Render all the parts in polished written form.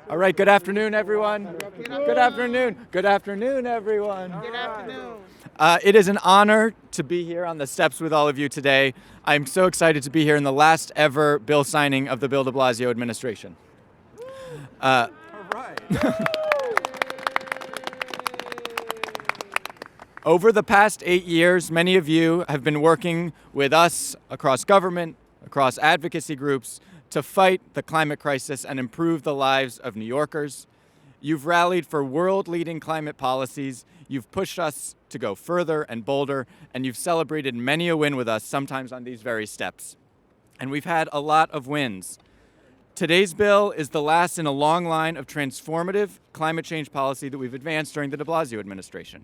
All right, good afternoon, everyone. Good afternoon. Good afternoon, everyone. Good afternoon. It is an honor to be here on the steps with all of you today. I'm so excited to be here in the last ever bill signing of the Bill de Blasio administration. All right. Over the past 8 years, many of you have been working with us across government, across advocacy groups, to fight the climate crisis and improve the lives of New Yorkers. You've rallied for world-leading climate policies, you've pushed us to go further and bolder, and you've celebrated many a win with us, sometimes on these very steps. And we've had a lot of wins. Today's bill is the last in a long line of transformative climate change policy that we've advanced during the de Blasio administration.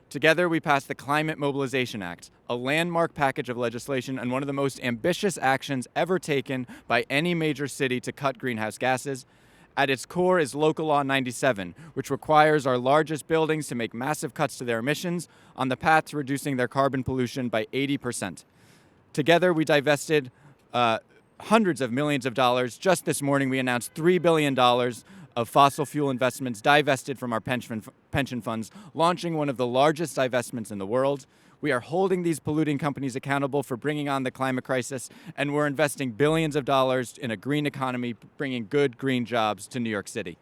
Together, we passed the Climate Mobilization Act, a landmark package of legislation and one of the most ambitious actions ever taken by any major city to cut greenhouse gases. At its core is Local Law 97, which requires our largest buildings to make massive cuts to their emissions on the path to reducing their carbon pollution by 80%. Together, we divested hundreds of millions of dollars. Just this morning, we announced $3 billion of fossil fuel investments divested from our pension funds, launching one of the largest divestments in the world. We are holding these polluting companies accountable for bringing on the climate crisis, and we're investing billions of dollars in a green economy, bringing good green jobs to New York City.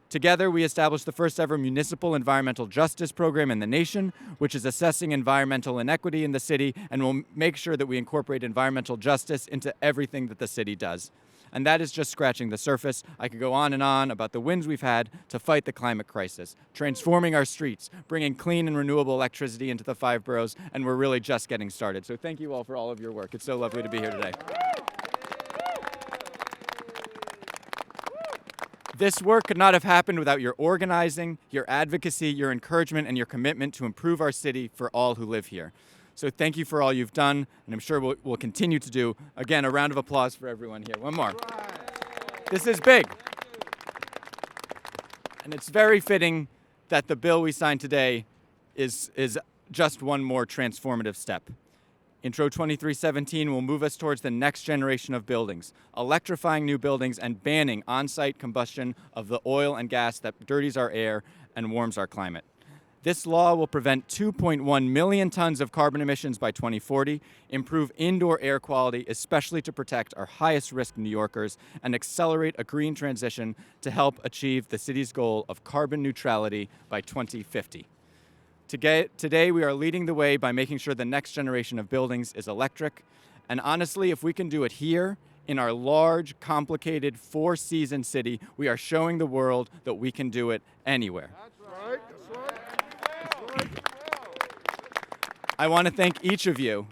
Together, we established the first ever municipal environmental justice program in the nation, which is assessing environmental inequity in the city and will make sure that we incorporate environmental justice into everything that the city does. And that is just scratching the surface. I could go on and on about the wins we've had to fight the climate crisis, transforming our streets, bringing clean and renewable electricity into the 5 boroughs, and we're really just getting started. So thank you all for all of your work. It's so lovely to be here today. This work could not have happened without your organizing, your advocacy, your encouragement, and your commitment to improve our city for all who live here. So thank you for all you've done, and I'm sure we'll continue to do. Again, a round of applause for everyone here. One more. This is big. And it's very fitting that the bill we signed today is just one more transformative step. Intro 2317 will move us towards the next generation of buildings, electrifying new buildings and banning on-site combustion of the oil and gas that dirties our air and warms our climate. This law will prevent 2.1 million tons of carbon emissions by 2040, improve indoor air quality, especially to protect our highest risk New Yorkers, and accelerate a green transition to help achieve the city's goal of carbon neutrality by 2050. Today, we are leading the way by making sure the next generation of buildings is electric. And honestly, if we can do it here, in our large, complicated, 4-season city, we are showing the world that we can do it anywhere. I want to thank each of you.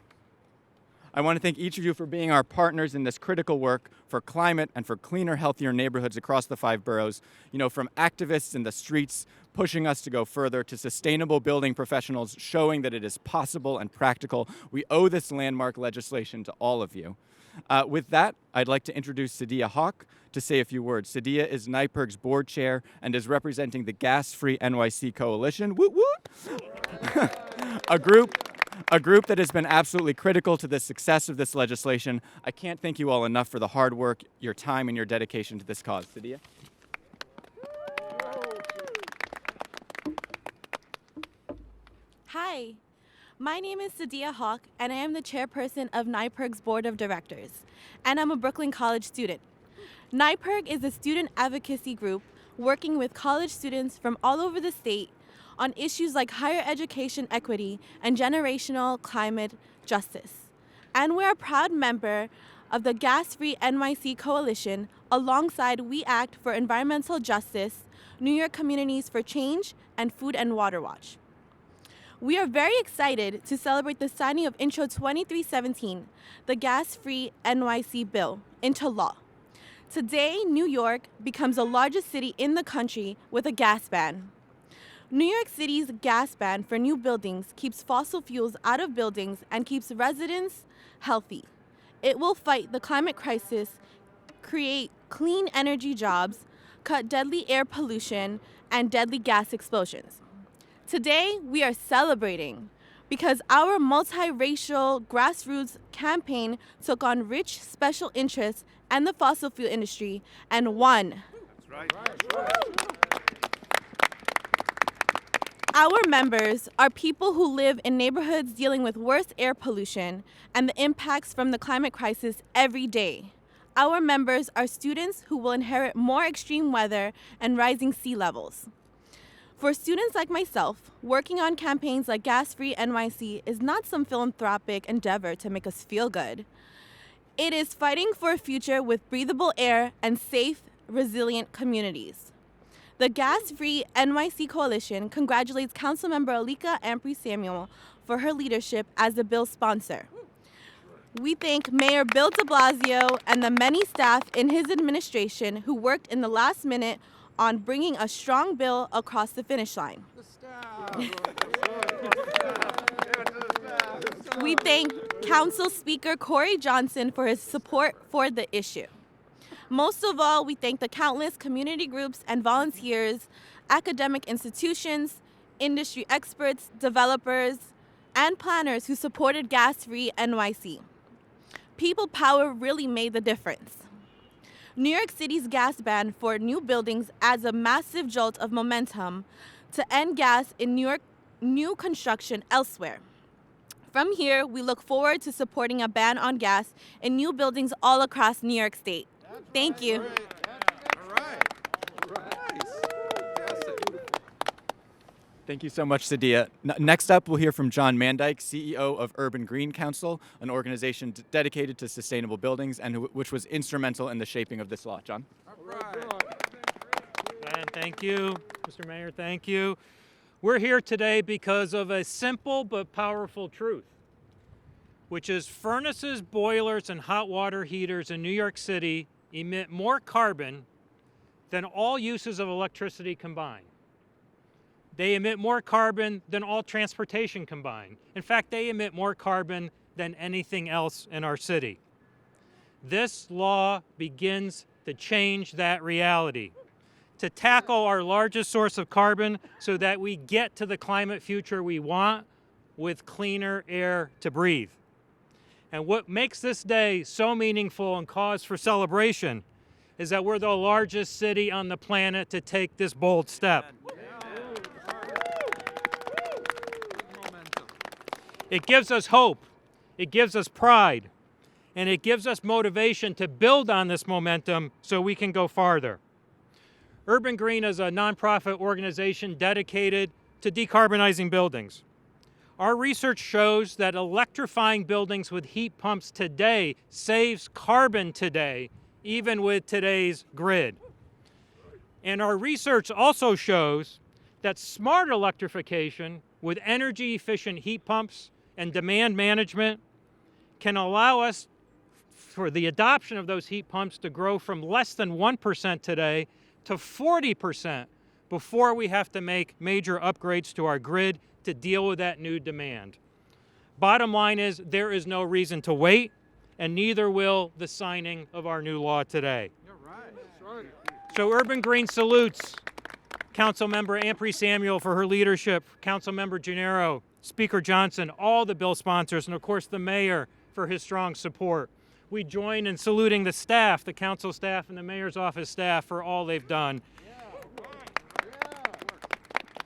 I want to thank each of you for being our partners in this critical work for climate and for cleaner, healthier neighborhoods across the 5 boroughs. You know, from activists in the streets pushing us to go further to sustainable building professionals showing that it is possible and practical. We owe this landmark legislation to all of you. With that, I'd like to introduce Sadia Hawk to say a few words. Sadia is Nyberg's board chair and is representing the Gas-Free NYC Coalition. Woot woot! A group that has been absolutely critical to the success of this legislation. I can't thank you all enough for the hard work, your time, and your dedication to this cause. Sadia? Hi, my name is Sadia Hawk, and I am the chairperson of Nyberg's Board of Directors, and I'm a Brooklyn College student. Nyberg is a student advocacy group working with college students from all over the state on issues like higher education equity and generational climate justice. And we're a proud member of the Gas-Free NYC Coalition alongside We Act for Environmental Justice, New York Communities for Change, and Food and Water Watch. We are very excited to celebrate the signing of Intro 2317, the Gas-Free NYC bill, into law. Today, New York becomes the largest city in the country with a gas ban. New York City's gas ban for new buildings keeps fossil fuels out of buildings and keeps residents healthy. It will fight the climate crisis, create clean energy jobs, cut deadly air pollution, and deadly gas explosions. Today, we are celebrating because our multiracial grassroots campaign took on rich special interests and the fossil fuel industry and won. Our members are people who live in neighborhoods dealing with worse air pollution and the impacts from the climate crisis every day. Our members are students who will inherit more extreme weather and rising sea levels. For students like myself, working on campaigns like Gas Free NYC is not some philanthropic endeavor to make us feel good. It is fighting for a future with breathable air and safe, resilient communities. The Gas Free NYC Coalition congratulates Councilmember Alika Ampry-Samuel for her leadership as the bill's sponsor. We thank Mayor Bill de Blasio and the many staff in his administration who worked in the last minute on bringing a strong bill across the finish line. We thank Council Speaker Corey Johnson for his support for the issue. Most of all, we thank the countless community groups and volunteers, academic institutions, industry experts, developers, and planners who supported Gas Free NYC. People power really made the difference. New York City's gas ban for new buildings adds a massive jolt of momentum to end gas in New York new construction elsewhere. From here, we look forward to supporting a ban on gas in new buildings all across New York State. Thank you. Thank you so much, Sadia. Next up, we'll hear from John Mandyke, CEO of Urban Green Council, an organization dedicated to sustainable buildings and which was instrumental in the shaping of this law. John? And thank you, Mr. Mayor, thank you. We're here today because of a simple but powerful truth, which is furnaces, boilers, and hot water heaters in New York City emit more carbon than all uses of electricity combined. They emit more carbon than all transportation combined. In fact, they emit more carbon than anything else in our city. This law begins to change that reality, to tackle our largest source of carbon so that we get to the climate future we want with cleaner air to breathe. And what makes this day so meaningful and cause for celebration is that we're the largest city on the planet to take this bold step. It gives us hope, it gives us pride, and it gives us motivation to build on this momentum so we can go farther. Urban Green is a nonprofit organization dedicated to decarbonizing buildings. Our research shows that electrifying buildings with heat pumps today saves carbon today, even with today's grid. And our research also shows that smart electrification with energy-efficient heat pumps and demand management can allow us for the adoption of those heat pumps to grow from less than 1% today to 40% before we have to make major upgrades to our grid to deal with that new demand. Bottom line is there is no reason to wait, and neither will the signing of our new law today. You're right. That's right. So Urban Green salutes Councilmember Ampry-Samuel for her leadership, Councilmember Gennaro, Speaker Johnson, all the bill sponsors, and of course the mayor for his strong support. We join in saluting the staff, the council staff and the mayor's office staff for all they've done.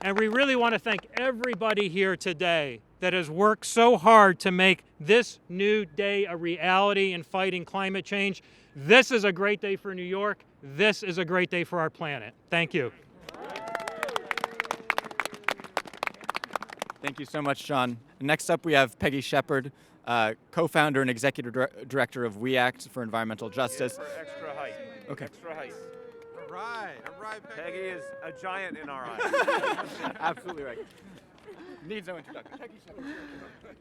And we really want to thank everybody here today that has worked so hard to make this new day a reality in fighting climate change. This is a great day for New York. This is a great day for our planet. Thank you. Thank you so much, John. Next up, we have Peggy Shepard, co-founder and executive director of We Act for Environmental Justice. For extra height. Okay. Extra height. All right, Peggy is a giant in our eyes. Absolutely right. Needs no introduction. Peggy Shepard.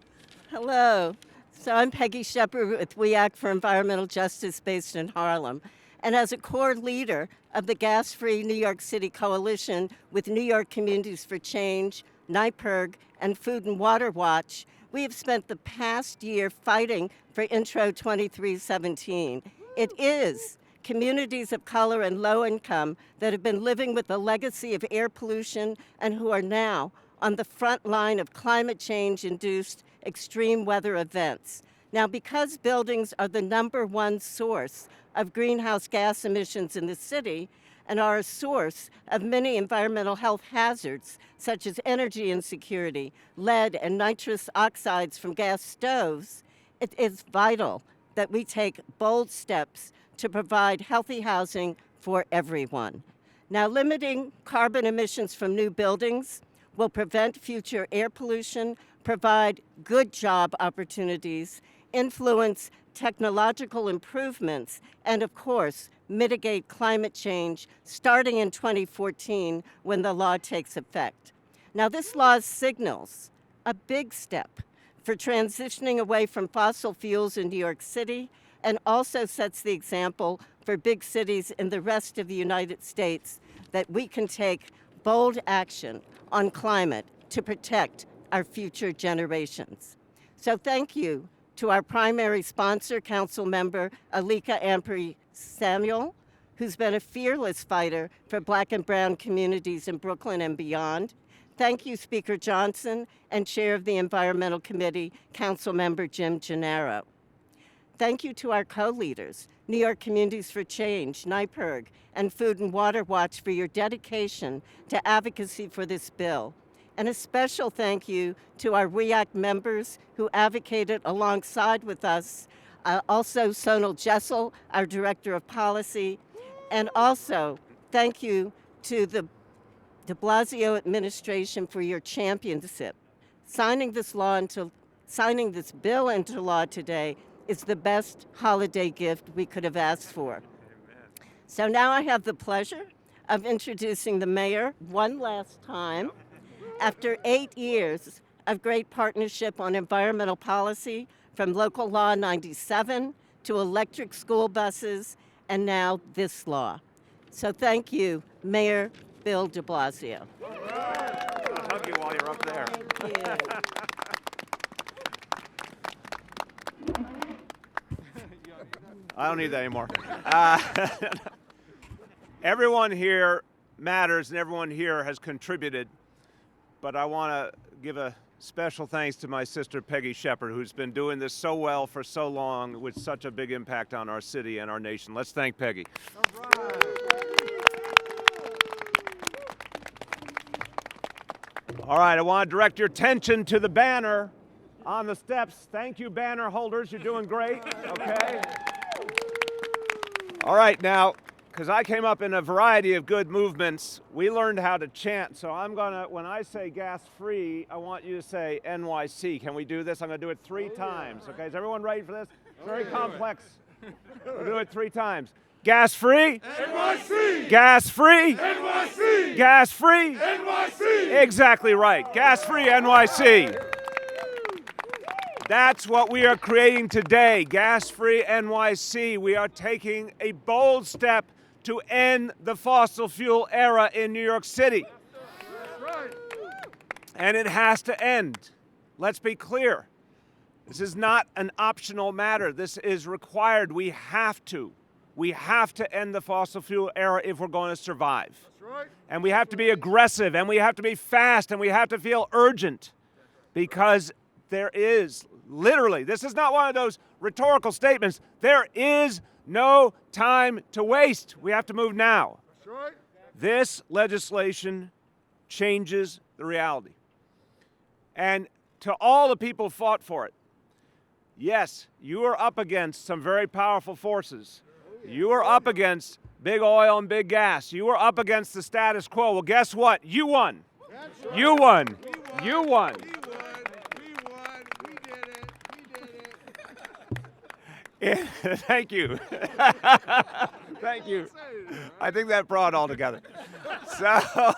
Hello. So I'm Peggy Shepard with We Act for Environmental Justice based in Harlem. And as a core leader of the Gas Free New York City Coalition with New York Communities for Change, Nyberg, and Food and Water Watch, we have spent the past year fighting for Intro 2317. It is communities of color and low income that have been living with the legacy of air pollution and who are now on the front line of climate change-induced extreme weather events. Now, because buildings are the #1 source of greenhouse gas emissions in the city, and are a source of many environmental health hazards, such as energy insecurity, lead and nitrous oxides from gas stoves, it is vital that we take bold steps to provide healthy housing for everyone. Now, limiting carbon emissions from new buildings will prevent future air pollution, provide good job opportunities, influence technological improvements, and of course, mitigate climate change starting in 2014 when the law takes effect. Now, this law signals a big step for transitioning away from fossil fuels in New York City and also sets the example for big cities in the rest of the United States that we can take bold action on climate to protect our future generations. So thank you to our primary sponsor, Council Member Alika Ampry-Samuel, who's been a fearless fighter for Black and brown communities in Brooklyn and beyond. Thank you, Speaker Johnson, and Chair of the Environmental Committee, Council Member Jim Gennaro. Thank you to our co-leaders, New York Communities for Change, Nyberg, and Food and Water Watch for your dedication to advocacy for this bill. And a special thank you to our WEAC members who advocated alongside with us, also Sonal Jessel, our Director of Policy, and also thank you to the Blasio administration for your championship. Signing this bill into law today is the best holiday gift we could have asked for. Amen. So now I have the pleasure of introducing the mayor one last time. After 8 years of great partnership on environmental policy, from Local Law 97 to electric school buses, and now this law. So thank you, Mayor Bill de Blasio. I'll hug you while you're up there. Thank you. I don't need that anymore. Everyone here matters and everyone here has contributed, but I want to give a special thanks to my sister Peggy Shepard, who's been doing this so well for so long with such a big impact on our city and our nation. Let's thank Peggy. All right, I want to direct your attention to the banner on the steps. Thank you, banner holders. You're doing great. Okay. All right, now, because I came up in a variety of good movements, we learned how to chant. So I'm going to, when I say gas free, I want you to say NYC. Can we do this? I'm going to do it 3 times. Okay, is everyone ready for this? It's very complex. We'll do it 3 times. Gas free? NYC! Gas free? NYC! Gas free? NYC! Exactly right. Gas free NYC. That's what we are creating today, Gas Free NYC. We are taking a bold step to end the fossil fuel era in New York City. And it has to end. Let's be clear. This is not an optional matter. This is required. We have to. We have to end the fossil fuel era if we're going to survive. And we have to be aggressive, and we have to be fast, and we have to feel urgent, because there is literally, this is not one of those rhetorical statements, there is no time to waste. We have to move now. This legislation changes the reality. And to all the people who fought for it, yes, you are up against some very powerful forces. You are up against big oil and big gas. You are up against the status quo. Well, guess what? You won. You won. You won. Thank you. Thank you. I think that brought it all together. So,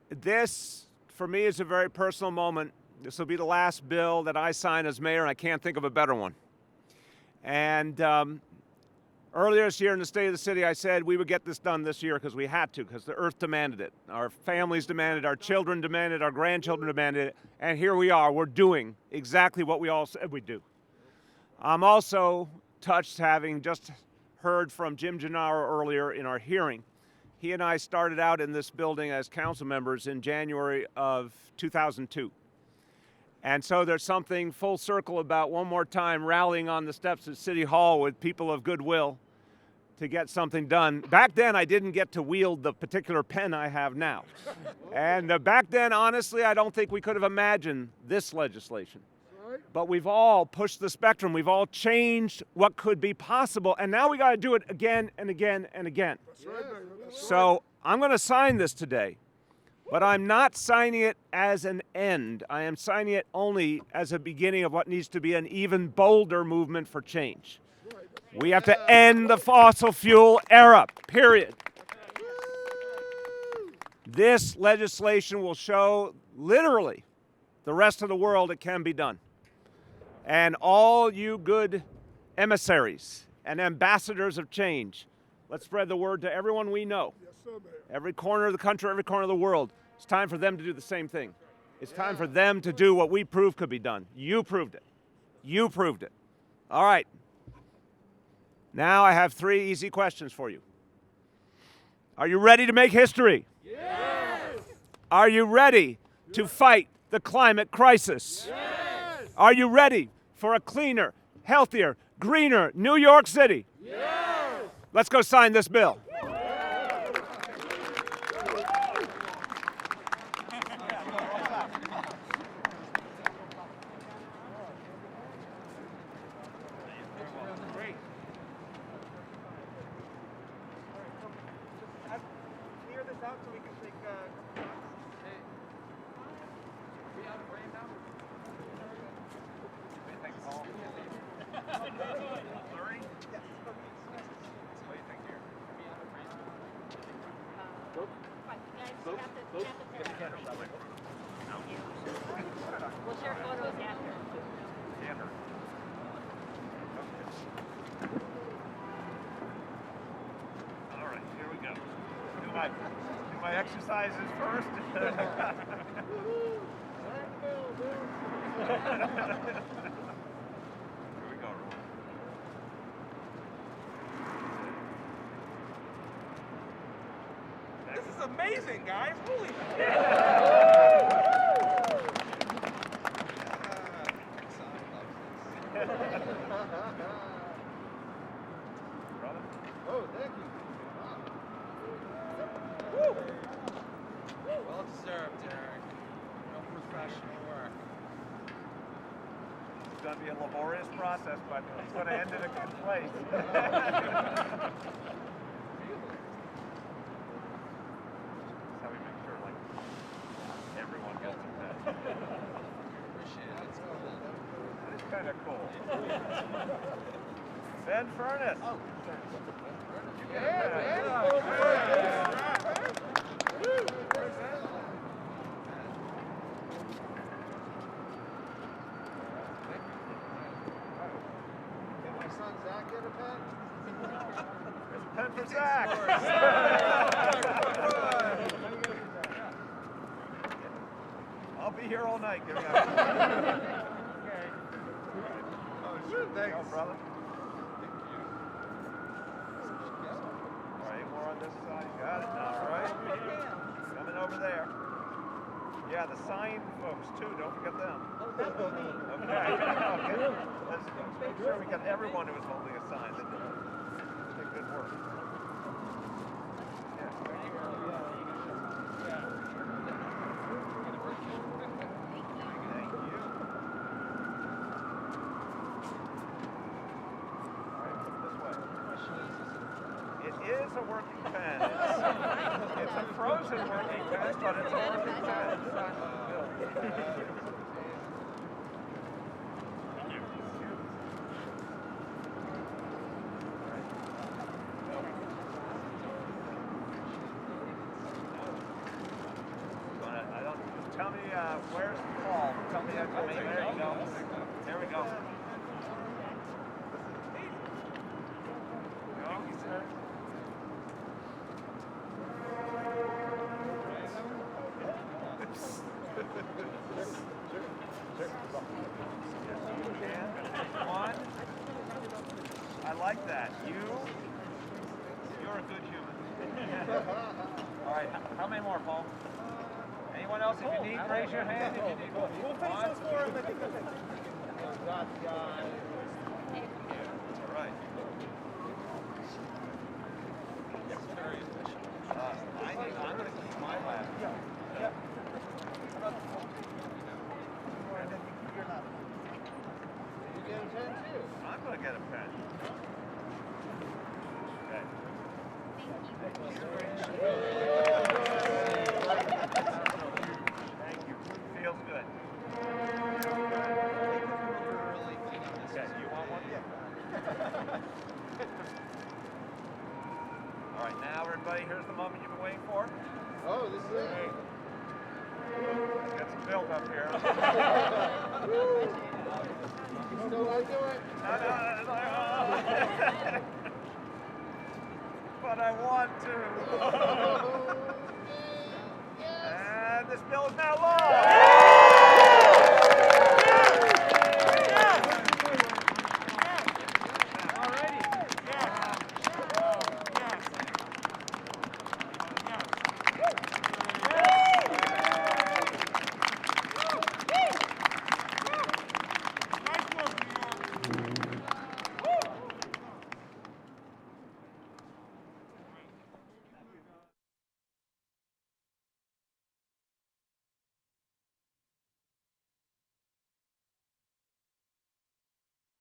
this, for me, is a very personal moment. This will be the last bill that I sign as mayor, and I can't think of a better one. And earlier this year in the State of the City, I said we would get this done this year because we had to, because the earth demanded it. Our families demanded it, our children demanded it, our grandchildren demanded it, and here we are. We're doing exactly what we all said we'd do. I'm also touched, having just heard from Jim Gennaro earlier in our hearing. He and I started out in this building as council members in January of 2002. And so there's something full circle about one more time rallying on the steps of City Hall with people of goodwill to get something done. Back then, I didn't get to wield the particular pen I have now. And back then, honestly, I don't think we could have imagined this legislation. But we've all pushed the spectrum. We've all changed what could be possible. And now we got to do it again and again and again. So I'm going to sign this today. But I'm not signing it as an end. I am signing it only as a beginning of what needs to be an even bolder movement for change. We have to end the fossil fuel era, period. This legislation will show, literally, the rest of the world it can be done. And all you good emissaries and ambassadors of change, let's spread the word to everyone we know. Every corner of the country, every corner of the world. It's time for them to do the same thing. It's time for them to do what we proved could be done. You proved it. You proved it. All right. Now I have 3 easy questions for you. Are you ready to make history? Yes! Are you ready to fight the climate crisis? Yes! Are you ready for a cleaner, healthier, greener New York City? Yes! Let's go sign this bill. Clear this out so we can take We'll share photos after. All right, here we go. Do my exercises first. Here we go. This is amazing, guys. Holy Brother? Oh, thank you. Well deserved, Derek. No professional work. It's going to be a laborious process, but it's going to end in a good place. That's how we make sure, like, everyone gets a pen. Appreciate it. It's cool. That is kind of cool. Ben Furness. Oh, Can my son Zach get a pen? there's a pen for Zach. I'll be here all night. Give me that. Oh, sure, thanks. Go, brother. All right, more on this side. Got it now, all right? Coming over there. Yeah, the sign folks, too. Don't forget them. Okay. Let's make sure we got everyone who is holding a sign. They did good work. Thank you. All right, put it this way. It is a working pen. It's a frozen working pen, but it's a working pen. Tell me, where's Paul? Tell me, there you go. There we go. Thank you, sir. One. I like that. You're a good human. All right, how many more, Paul? Anyone else? If you need, raise your hand. If you need one. We'll face those for him. I think that's it. All right. right, now everybody, here's the moment you've been waiting for. Oh, this is it. Let's get some build up here. You still want to do it? No. But I want to. And this bill is now law.